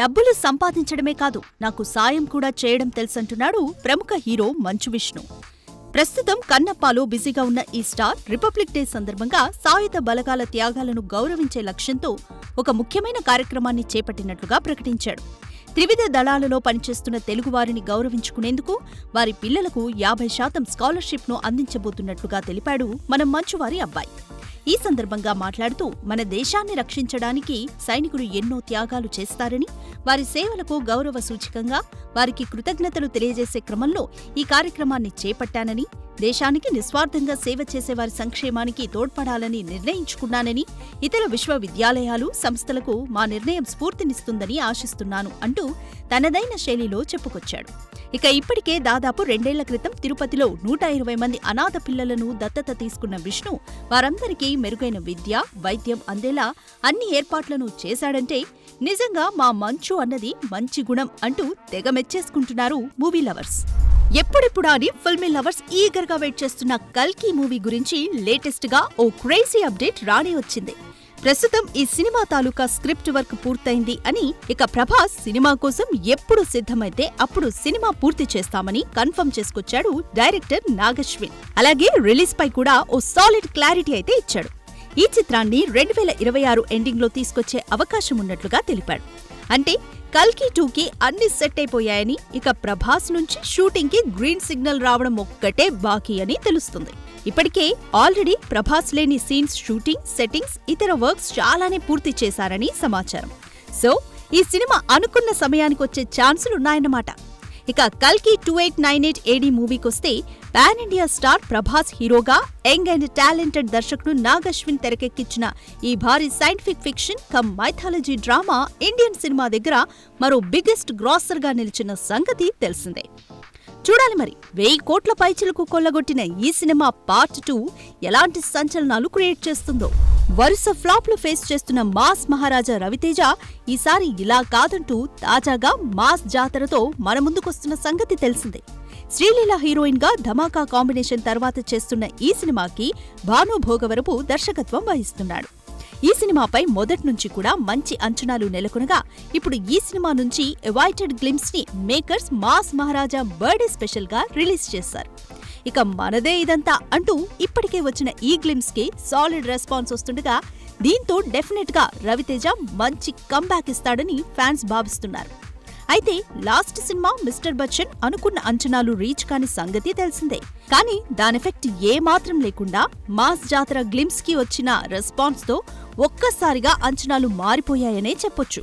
డబ్బులు సంపాదించడమే కాదు, నాకు సాయం కూడా చేయడం తెలుసంటున్నాడు ప్రముఖ హీరో మంచు విష్ణు. ప్రస్తుతం కన్నప్పలో బిజీగా ఉన్న ఈ స్టార్ రిపబ్లిక్ డే సందర్భంగా సాయుధ బలగాల త్యాగాలను గౌరవించే లక్ష్యంతో ఒక ముఖ్యమైన కార్యక్రమాన్ని చేపట్టినట్లుగా ప్రకటించాడు. త్రివిధ దళాలలో పనిచేస్తున్న తెలుగువారిని గౌరవించుకునేందుకు వారి పిల్లలకు 50% స్కాలర్షిప్ను అందించబోతున్నట్లుగా తెలిపాడు మన మంచువారి అబ్బాయి. ఈ సందర్భంగా మాట్లాడుతూ, మన దేశాన్ని రక్షించడానికి సైనికులు ఎన్నో త్యాగాలు చేస్తారని, వారి సేవలకు గౌరవ సూచికంగా వారికి కృతజ్ఞతలు తెలియజేసే క్రమంలో ఈ కార్యక్రమాన్ని చేపట్టానని, దేశానికి నిస్వార్థంగా సేవ చేసేవారి సంక్షేమానికి తోడ్పడాలని నిర్ణయించుకున్నానని, ఇతర విశ్వవిద్యాలయాలు, సంస్థలకు మా నిర్ణయం స్ఫూర్తినిస్తుందని ఆశిస్తున్నాను అంటూ తనదైన శైలిలో చెప్పుకొచ్చాడు. ఇక ఇప్పటికే దాదాపు 2 ఏళ్ల క్రితం తిరుపతిలో 120 మంది అనాథ పిల్లలను దత్తత తీసుకున్న విష్ణు వారందరికీ మెరుగైన విద్య, వైద్యం అందేలా అన్ని ఏర్పాట్లను చేశాడంటే నిజంగా మా మంచు అన్నది మంచి గుణం అంటూ తెగ మెచ్చేసుకుంటున్నారు మూవీ లవర్స్. ఎప్పుడెప్పుడా అని ఫిల్మీ లవర్స్ ఈగర్గా వెయిట్ చేస్తున్న కల్కి మూవీ గురించి లేటెస్ట్ గా ఓ క్రేజీ అప్డేట్ రానే వచ్చింది. ప్రస్తుతం ఈ సినిమా తాలూకా స్క్రిప్ట్ వర్క్ పూర్తయింది అని, ఇక ప్రభాస్ సినిమా కోసం ఎప్పుడు సిద్ధమైతే అప్పుడు సినిమా పూర్తి చేస్తామని కన్ఫర్మ్ చేసుకొచ్చాడు డైరెక్టర్ నాగశ్విన్. అలాగే రిలీజ్ పై కూడా ఓ సాలిడ్ క్లారిటీ అయితే ఇచ్చాడు. ఈ చిత్రాన్ని 2026 ఎండింగ్ లో తీసుకొచ్చే అవకాశం ఉన్నట్లుగా తెలిపాడు. అంటే కల్కి 2కి అన్ని సెట్ అయిపోయాయని, ఇక ప్రభాస్ నుంచి షూటింగ్ కి గ్రీన్ సిగ్నల్ రావడం ఒక్కటే బాకీ అని తెలుస్తుంది. ఇప్పటికే ఆల్రెడీ ప్రభాస్ లేని సీన్స్ షూటింగ్, సెట్టింగ్స్, ఇతర వర్క్స్ చాలానే పూర్తి చేశారని సమాచారం. సో ఈ సినిమా అనుకున్న సమయానికొచ్చే ఛాన్సులున్నాయన్నమాట. ఇక కల్కి 2898 AD మూవీకొస్తే pan India star Prabhas హీరోగా యంగ్ అండ్ టాలెంటెడ్ దర్శకుడు నాగశ్విన్ తెరకెక్కించిన ఈ భారీ scientific fiction come mythology drama Indian cinema దగ్గర మరో బిగ్గెస్ట్ గ్రాసర్గా నిలిచిన సంగతి తెలిసిందే. చూడాలి మరి 1000 కోట్ల పైచిలకు కొల్లగొట్టిన ఈ సినిమా పార్ట్ 2 ఎలాంటి సంచలనాలు క్రియేట్ చేస్తుందో. వరుస ఫ్లాప్లు ఫేస్ చేస్తున్న మాస్ మహారాజా రవితేజ ఈసారి ఇలా కాదంటూ తాజాగా మాస్ జాతరతో మన ముందుకొస్తున్న సంగతి తెలిసిందే. శ్రీలీల హీరోయిన్ గా ధమాకా కాంబినేషన్ తర్వాత చేస్తున్న ఈ సినిమాకి భాను భోగవరపు దర్శకత్వం వహిస్తున్నాడు. ఈ సినిమాపై మొదటి నుంచి కూడా మంచి అంచనాలు నెలకొనగా ఇప్పుడు ఈ సినిమా నుంచి అవైటెడ్ గ్లిమ్స్ ని మేకర్స్ మాస్ మహారాజా బర్త్డే స్పెషల్ గా రిలీజ్ చేశారు. ఇక మనదే ఇదంతా అంటూ ఇప్పటికే వచ్చిన ఈ గ్లిమ్స్ కి సాలిడ్ రెస్పాన్స్ వస్తుండగా, దీంతో డెఫినెట్ గా రవితేజ మంచి కంబ్యాక్ ఇస్తాడని ఫ్యాన్స్ భావిస్తున్నారు. అయితే లాస్ట్ సినిమా మిస్టర్ బచ్చన్ అనుకున్న అంచనాలు రీచ్ కాని సంగతి తెలిసిందే. కానీ దాని ఎఫెక్ట్ ఏమాత్రం లేకుండా మాస్ జాతర గ్లిమ్స్ కి వచ్చిన రెస్పాన్స్ తో ఒక్కసారిగా అంచనాలు మారిపోయాయనే చెప్పొచ్చు.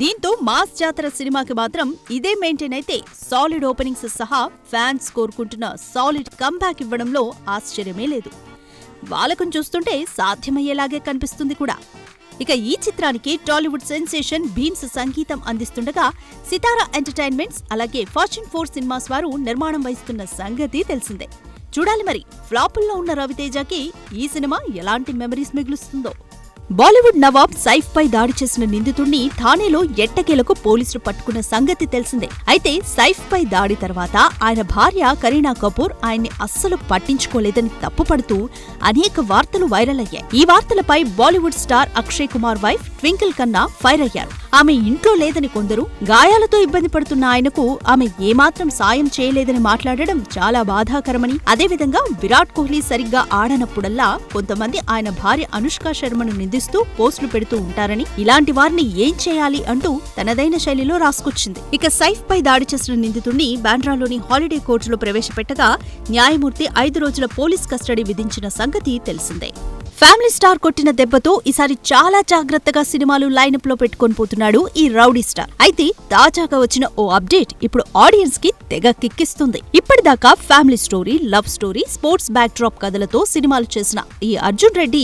దీంతో మాస్ జాతర సినిమాకి మాత్రం ఇదే మెయింటైన్ అయితే సాలిడ్ ఓపెనింగ్స్ సహా ఫ్యాన్స్ కోరుకుంటున్న సాలిడ్ కంబ్యాక్ ఇవ్వడంలో ఆశ్చర్యమే లేదు. వాలకం చూస్తుంటే సాధ్యమయ్యేలాగే కనిపిస్తుంది కూడా. ఇక ఈ చిత్రానికి టాలీవుడ్ సెన్సేషన్ భీమ్స్ సంగీతం అందిస్తుండగా, సితారా ఎంటర్టైన్మెంట్స్ అలాగే ఫార్చ్యూన్ 4 సినిమాస్ వారు నిర్మాణం వహిస్తున్న సంగతి తెలిసిందే. చూడాలి మరి ఫ్లాపుల్లో ఉన్న రవితేజకి ఈ సినిమా ఎలాంటి మెమరీస్ మిగులుస్తుందో. బాలీవుడ్ నవాబ్ సైఫ్ పై దాడి చేసిన నిందితుడిని థానేలో ఎట్టకేలకు పోలీసులు పట్టుకున్న సంగతి తెలిసిందే. అయితే సైఫ్ పై దాడి తర్వాత ఆయన భార్య కరీనా కపూర్ ఆయన్ని అస్సలు పట్టించుకోలేదని తప్పుపడుతూ అనేక వార్తలు వైరల్ అయ్యాయి. ఈ వార్తలపై Bollywood star Akshay Kumar wife Twinkle Khanna fire అయ్యారు. ఆమె ఇంట్లో లేదని కొందరు, గాయాలతో ఇబ్బంది పడుతున్న ఆయనకు ఆమె ఏమాత్రం సాయం చేయలేదని మాట్లాడడం చాలా బాధాకరమని, అదేవిధంగా విరాట్ కోహ్లీ సరిగ్గా ఆడనప్పుడల్లా కొంతమంది ఆయన భార్య అనుష్క శర్మను నిందిస్తూ పోస్టులు పెడుతూ ఉంటారని, ఇలాంటి వారిని ఏం చేయాలి అంటూ తనదైన శైలిలో రాసుకొచ్చింది. ఇక సైఫ్ పై దాడి చేసిన నిందితుడిని బాండ్రాలోని హాలిడే కోర్టులో ప్రవేశపెట్టగా న్యాయమూర్తి 5 రోజుల పోలీస్ కస్టడీ విధించిన సంగతి తెలిసిందే. ఫ్యామిలీ స్టార్ కొట్టిన దెబ్బతో ఈసారి చాలా జాగ్రత్తగా సినిమాలు లైనప్ లో పెట్టుకొని పోతున్నాడు ఈ రౌడీ స్టార్. అయితే తాజాగా వచ్చిన ఓ అప్డేట్ ఇప్పుడు ఆడియన్స్ కి తెగ కిక్కిస్తుంది. ఇప్పటిదాకా family story, love story, sports back drop కథలతో సినిమాలు చేసిన ఈ అర్జున్ రెడ్డి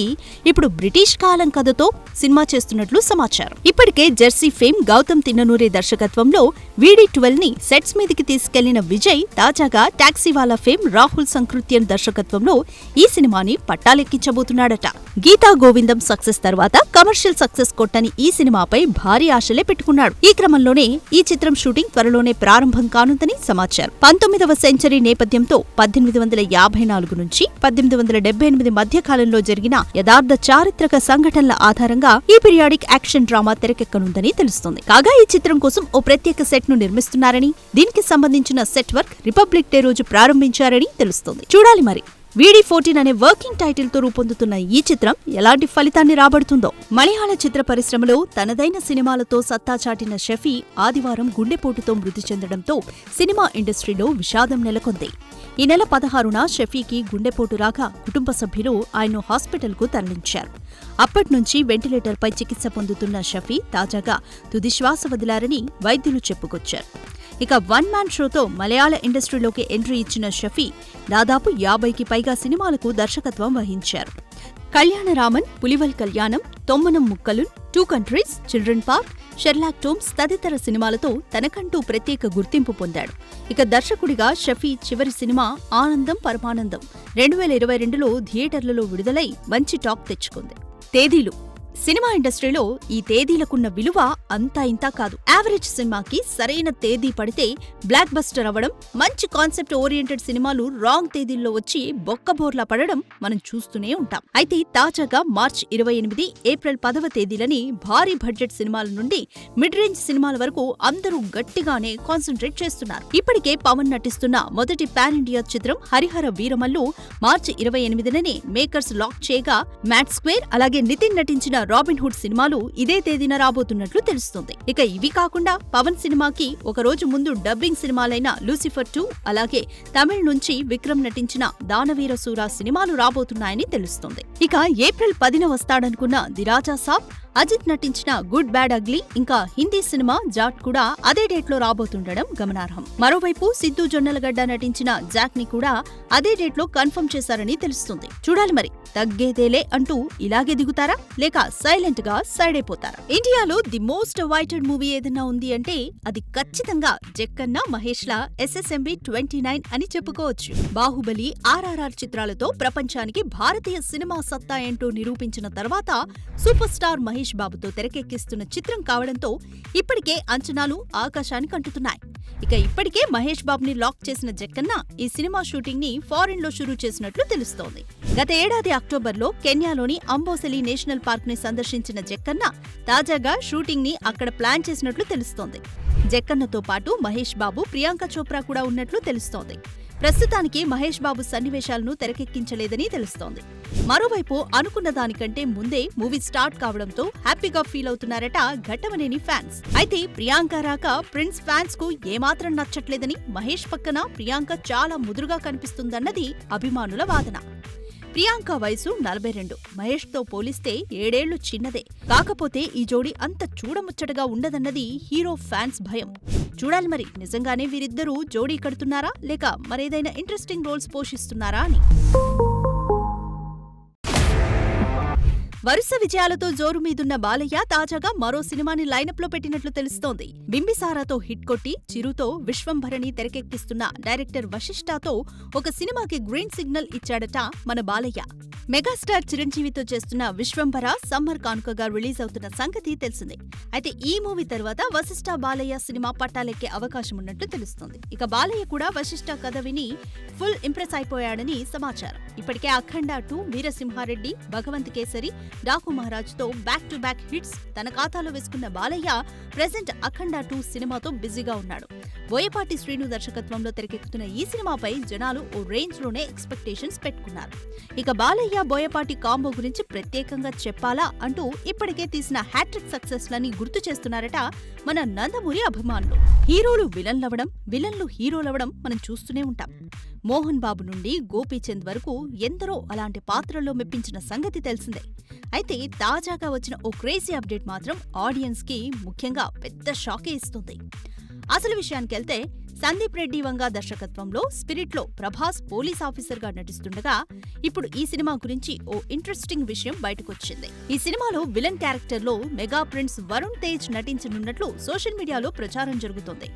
ఇప్పుడు బ్రిటిష్ కాలం కథతో సినిమా చేస్తున్నట్లు సమాచారం. ఇప్పటికే జెర్సీ ఫేమ్ గౌతమ్ తిన్ననూరే దర్శకత్వంలో VD12 ని సెట్స్ మీదికి తీసుకెళ్లిన విజయ్ తాజాగా టాక్సీవాలా ఫేమ్ రాహుల్ సంకృత్యన్ దర్శకత్వంలో ఈ సినిమాని పట్టాలెక్కించబోతున్నాడట. గీతా గోవిందం సక్సెస్ తర్వాత కమర్షియల్ సక్సెస్ కొట్టని ఈ సినిమాపై భారీ ఆశలే పెట్టుకున్నాడు. ఈ క్రమంలోనే ఈ చిత్రం షూటింగ్ త్వరలోనే ప్రారంభం కానుందని సమాచారం. 19వ సెంచరీ నేపథ్యంతో 1854 నుంచి 1878 మధ్య కాలంలో జరిగిన యథార్థ చారిత్రక సంఘటనల ఆధారంగా ఈ పీరియాడిక్ యాక్షన్ డ్రామా తెరకెక్కనుందని తెలుస్తోంది. కాగా ఈ చిత్రం కోసం ఓ ప్రత్యేక సెట్ ను నిర్మిస్తున్నారని, దీనికి సంబంధించిన సెట్ వర్క్ రిపబ్లిక్ డే రోజు ప్రారంభించారని తెలుస్తోంది. చూడాలి మరి. VD14 అనే వర్కింగ్ టైటిల్ తో రూపొందుతున్న ఈ చిత్రం ఎలాంటి ఫలితాన్ని రాబడుతుందో. మలయాళ చిత్ర పరిశ్రమలో తనదైన సినిమాలతో సత్తా చాటిన షఫీ ఆదివారం గుండెపోటుతో మృతి చెందడంతో సినిమా ఇండస్ట్రీలో విషాదం నెలకొంది. ఈ నెల 16న షఫీకి గుండెపోటు రాగా కుటుంబ సభ్యులు ఆయన్ను హాస్పిటల్కు తరలించారు. అప్పట్నుంచి వెంటిలేటర్పై చికిత్స పొందుతున్న షఫీ తాజాగా తుదిశ్వాస వదిలారని వైద్యులు చెప్పుకొచ్చారు. ఇక వన్ మ్యాన్ షోతో మలయాళ ఇండస్ట్రీలోకి ఎంట్రీ ఇచ్చిన షఫీ దాదాపు 50కి పైగా సినిమాలకు దర్శకత్వం వహించారు. కళ్యాణరామన్, పులివల్ కళ్యాణం, తొమ్మనం ముక్కలున్, 2 countries, children park, Sherlock Tomes తదితర సినిమాలతో తనకంటూ ప్రత్యేక గుర్తింపు పొందాడు. ఇక దర్శకుడిగా షఫీ చివరి సినిమా ఆనందం పరమానందం 2022లో థియేటర్లలో విడుదలై మంచి టాక్ తెచ్చుకుంది. తేదీలు. సినిమా ఇండస్ట్రీలో ఈ తేదీలకున్న విలువ అంతా ఇంతా కాదు. యావరేజ్ సినిమాకి సరైన తేదీ పడితే బ్లాక్ బస్టర్ అవ్వడం, మంచి కాన్సెప్ట్ ఓరియంటెడ్ సినిమాలు రాంగ్ తేదీల్లో వచ్చి బొక్కబోర్లా పడడం మనం చూస్తూనే ఉంటాం. అయితే తాజాగా మార్చి 28, ఏప్రిల్ 10వ తేదీలని భారీ బడ్జెట్ సినిమాల నుండి మిడ్ రేంజ్ సినిమాల వరకు అందరూ గట్టిగానే కాన్సంట్రేట్ చేస్తున్నారు. ఇప్పటికే పవన్ నటిస్తున్న మొదటి పాన్ ఇండియా చిత్రం హరిహర వీరమల్లు మార్చి 28ననే మేకర్స్ లాక్ చేయగా, మ్యాట్ స్క్వేర్ అలాగే నితిన్ నటించిన రాబిన్ హుడ్ సినిమాలు ఇదే తేదీన రాబోతున్నట్లు తెలుస్తుంది. ఇక ఇవి కాకుండా పవన్ సినిమాకి ఒక రోజు ముందు డబ్బింగ్ సినిమాలైన లూసిఫర్ 2 అలాగే తమిళ నుంచి విక్రమ్ నటించిన దానవీర సూర సినిమాలు రాబోతున్నాయని తెలుస్తుంది. ఇక ఏప్రిల్ 10న వస్తాడనుకున్న ది రాజా సాబ్, అజిత్ నటించిన గుడ్ బ్యాడ్ అగ్లీ ఇంకా హిందీ సినిమా జాట్ కూడా అదే డేట్లో రాబోతుండడం గమనార్హం. మరోవైపు సిద్ధు జొన్నలగడ్డ నటించిన జాక్ ని కూడా అదే డేట్లో కన్ఫర్మ్ చేశారని తెలుస్తుంది. చూడాలి మరి. తగ్గేదేలే అంటూ ఇలాగే దిగుతారా లేక సైలెంట్ గా సైడ్ అయిపోతారా? ఇండియాలో ది మోస్ట్ అవైటెడ్ మూవీ ఏదన్నా ఉంది అంటే అది ఖచ్చితంగా జక్కన్న మహేష్ ల SSMB 29 అని చెప్పుకోవచ్చు. బాహుబలి, RRR చిత్రాలతో ప్రపంచానికి భారతీయ సినిమా సత్తా ఏంటో నిరూపించిన తర్వాత సూపర్ స్టార్ మహేష్ బాబుతో తెరకెక్కిస్తున్న చిత్రం కావడంతో ఇప్పటికే అంచనాలు ఆకాశానికి అంటుతున్నాయి. ఇక ఇప్పటికే మహేష్ బాబుని లాక్ చేసిన జక్కన్న ఈ సినిమా షూటింగ్ ని ఫారిన్ లో షురూ చేసినట్లు తెలుస్తోంది. గత ఏడాది అక్టోబర్లో కెన్యాలోని అంబోసెలి నేషనల్ పార్క్ ని సందర్శించిన జక్కన్న తాజాగా షూటింగ్ ని అక్కడ ప్లాన్ చేసినట్లు తెలుస్తోంది. జక్కన్నతో పాటు మహేష్ బాబు, ప్రియాంక చోప్రా కూడా ఉన్నట్లు తెలుస్తోంది. ప్రస్తుతానికి మహేష్ బాబు సన్నివేశాలను తెరకెక్కించలేదని తెలుస్తోంది. మరోవైపు అనుకున్న దానికంటే ముందే మూవీ స్టార్ట్ కావడంతో హ్యాపీగా ఫీల్ అవుతున్నారట ఘట్టమనేని ఫ్యాన్స్. అయితే ప్రియాంక రాక ప్రిన్స్ ఫ్యాన్స్ కు ఏమాత్రం నచ్చట్లేదని, మహేష్ పక్కన ప్రియాంక చాలా ముదురుగా కనిపిస్తుందన్నది అభిమానుల వాదన. ప్రియాంక వయసు 42, మహేష్ తో పోలిస్తే 7 ఏళ్లు చిన్నదే. కాకపోతే ఈ జోడీ అంత చూడముచ్చటగా ఉండదన్నది హీరో ఫ్యాన్స్ భయం. చూడాలి మరి నిజంగానే వీరిద్దరూ జోడీ కడుతున్నారా లేక మరేదైనా ఇంట్రెస్టింగ్ రోల్స్ పోషిస్తున్నారా అని. వరుస విజయాలతో జోరు మీదున్న బాలయ్య తాజాగా మరో సినిమాని లైనప్ లో పెట్టినట్లు తెలుస్తోంది. బింబిసారాతో హిట్ కొట్టి చిరుతో విశ్వంభరణి తెరకెక్కిస్తున్న డైరెక్టర్ వశిష్ఠతో ఒక సినిమాకి గ్రీన్ సిగ్నల్ ఇచ్చాడట మన బాలయ్య. మెగాస్టార్ చిరంజీవితో చేస్తున్న విశ్వంభర సమ్మర్ కానుకగా రిలీజ్ అవుతున్న సంగతి తెలిసిందే. అయితే ఈ మూవీ తర్వాత వశిష్ఠ బాలయ్య సినిమా పట్టాలెక్కే అవకాశం ఉన్నట్లు తెలుస్తోంది. ఇక బాలయ్య కూడా వశిష్ఠ కథ విని ఫుల్ ఇంప్రెస్ అయిపోయాడని సమాచారం. ఇప్పటికే అఖండ 2, వీరసింహారెడ్డి, భగవంత్ కేసరి, డాకు మహారాజ్ తో బ్యాక్ టు బ్యాక్ హిట్స్ తన ఖాతాలో వేసుకున్న బాలయ్య ప్రెజెంట్ అఖండ 2 సినిమాతో బిజీగా ఉన్నాడు. బోయపాటి శ్రీను దర్శకత్వంలో తెరకెక్కుతున్న ఈ సినిమాపై జనాలు ఓ రేంజ్ లోనే ఎక్స్పెక్టేషన్స్ పెట్టుకున్నారు. ఇక బాలయ్య బోయపాటి కాంబో గురించి ప్రత్యేకంగా చెప్పాలా అంటూ ఇప్పటికే తీసిన హ్యాట్రిక్ సక్సెస్ లని గుర్తు చేస్తున్నారట మన నందమూరి అభిమానులు. హీరోలు విలన్లవడం, విలన్లు హీరోలవడం మనం చూస్తూనే ఉంటాం. మోహన్ బాబు నుండి గోపీచంద్ వరకు ఎందరో అలాంటి పాత్రల్లో మెప్పించిన సంగతి తెలిసిందే. అయితే తాజాగా వచ్చిన ఓ క్రేజీ అప్డేట్ మాత్రం ఆడియన్స్ కి ముఖ్యంగా పెద్ద షాకే ఇస్తుంది. అసలు విషయానికెళ్తే సందీప్ రెడ్డి వంగ దర్శకత్వంలో స్పిరిట్లో ప్రభాస్ పోలీస్ ఆఫీసర్గా నటిస్తుండగా ఇప్పుడు ఈ సినిమా గురించి ఓ ఇంట్రెస్టింగ్ విషయం బయటకొచ్చింది. ఈ సినిమాలో విలన్ క్యారెక్టర్లో మెగా ప్రిన్స్ వరుణ్ తేజ్ నటించనున్నట్లు సోషల్ మీడియాలో ప్రచారం జరుగుతోంది.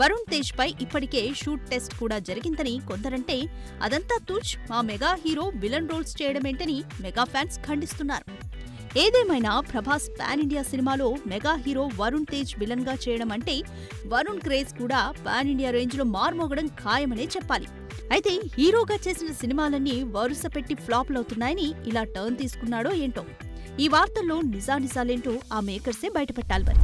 వరుణ్ తేజ్ పై ఇప్పటికే షూట్ టెస్ట్ కూడా జరిగిందని కొందరంటే, అదంతా తుచ్, మా మెగా హీరో విలన్ రోల్స్ చేయడమేంటని మెగా ఫ్యాన్స్ ఖండిస్తున్నారు. ఏదేమైనా ప్రభాస్ పాన్ ఇండియా సినిమాలో mega hero Varun Tej villain గా చేయడం అంటే వరుణ్ క్రేజ్ కూడా పాన్ ఇండియా రేంజ్ లో మార్మోగడం ఖాయమనే చెప్పాలి. అయితే హీరోగా చేసిన సినిమాలన్నీ వరుస పెట్టి ఫ్లాప్లవుతున్నాయని ఇలా టర్న్ తీసుకున్నాడో ఏంటో. ఈ వార్తల్లో నిజానిజాలేంటో ఆ మేకర్సే బయటపెట్టాలి మరి.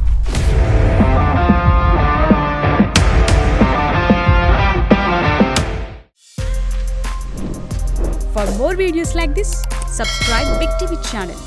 For more videos like this, subscribe Big TV channel.